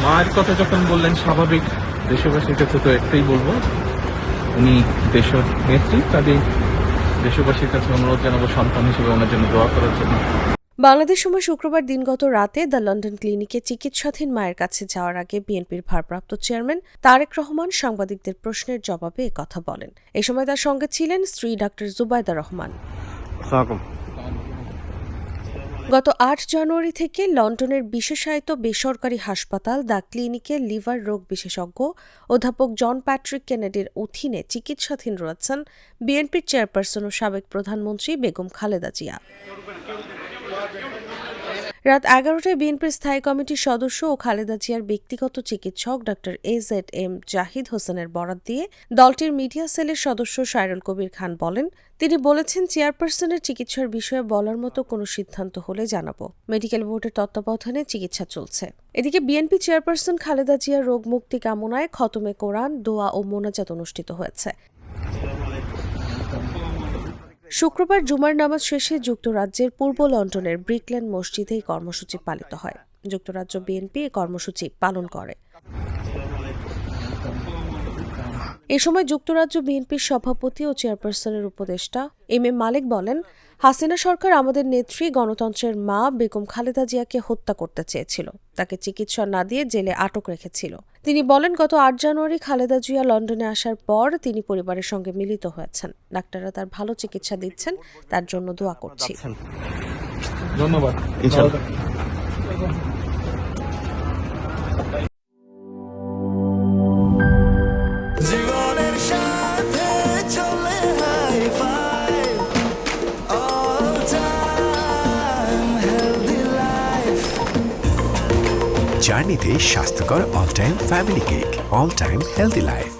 মায়ের কথা যখন বললেন স্বাভাবিক, দেশবাসীর কাছে তো একটাই বলবো, উনি দেশের নেত্রী, কাজেই দেশবাসীর কাছে অনুরোধ জানাবো সন্তান হিসেবে ওনার জন্য দোয়া করার জন্য। বাংলাদেশ সময় শুক্রবার দিনগত রাতে দ্য লন্ডন ক্লিনিকে চিকিৎসাধীন মায়ের কাছে যাওয়ার আগে বিএনপির ভারপ্রাপ্ত চেয়ারম্যান তারেক রহমান সাংবাদিকদের প্রশ্নের জবাবে একথা বলেন। এ সময় তার সঙ্গে ছিলেন স্ত্রী ডাক্তার জুবাইদা রহমান। গত ৮ জানুয়ারি থেকে লন্ডনের বিশেষায়িত বেসরকারি হাসপাতাল দ্য ক্লিনিকে লিভার রোগ বিশেষজ্ঞ অধ্যাপক জন প্যাট্রিক কেনেডির অধীনে চিকিৎসাধীন রয়েছেন বিএনপির চেয়ারপারসন ও সাবেক প্রধানমন্ত্রী বেগম খালেদা জিয়া। রাত ১১টায় বিএনপির স্থায়ী কমিটির সদস্য ও খালেদা জিয়ার ব্যক্তিগত চিকিৎসক ডাক্তার AZM জাহিদ হোসেনের বরাত দিয়ে দলটির মিডিয়া সেলের সদস্য সাইরুল কবির খান বলেন, তিনি বলেছেন চেয়ারপারসনের চিকিৎসার বিষয়ে বলার মতো কোনো সিদ্ধান্ত হলে জানাবো। মেডিকেল বোর্ডের তত্ত্বাবধানে চিকিৎসা চলছে। এদিকে বিএনপি চেয়ারপারসন খালেদা জিয়ার রোগ মুক্তি কামনায় খতমে কোরআন, দোয়া ও মোনাজাত অনুষ্ঠিত হয়েছে। শুক্রবার জুমার নামাজ শেষে যুক্তরাজ্যের পূর্ব লন্ডনের ব্রিকল্যান্ড মসজিদে এই কর্মসূচি পালিত হয়। যুক্তরাজ্য বিএনপি এই কর্মসূচি পালন করে। এ সময় যুক্তরাজ্য বিএনপির সভাপতি ও চেয়ারপারসনের উপদেষ্টা এম মালিক বলেন, হাসিনা সরকার আমাদের নেত্রী গণতন্ত্রের মা বেগম খালেদা জিয়াকে হত্যা করতে চেয়েছিল, তাকে চিকিৎসা না দিয়ে জেলে আটক রেখেছিল। তিনি বলেন, গত ৮ জানুয়ারি খালেদা জিয়া লন্ডনে আসার পর তিনি পরিবারের সঙ্গে মিলিত হয়েছেন। ডাক্তাররা তার ভালো চিকিৎসা দিচ্ছেন, তার জন্য দোয়া করছি। ধন্যবাদ। জীবনের সাথে চলে high five, all time healthy life. জার্নিতে স্বাস্থ্যকর all time family cake, all time healthy life.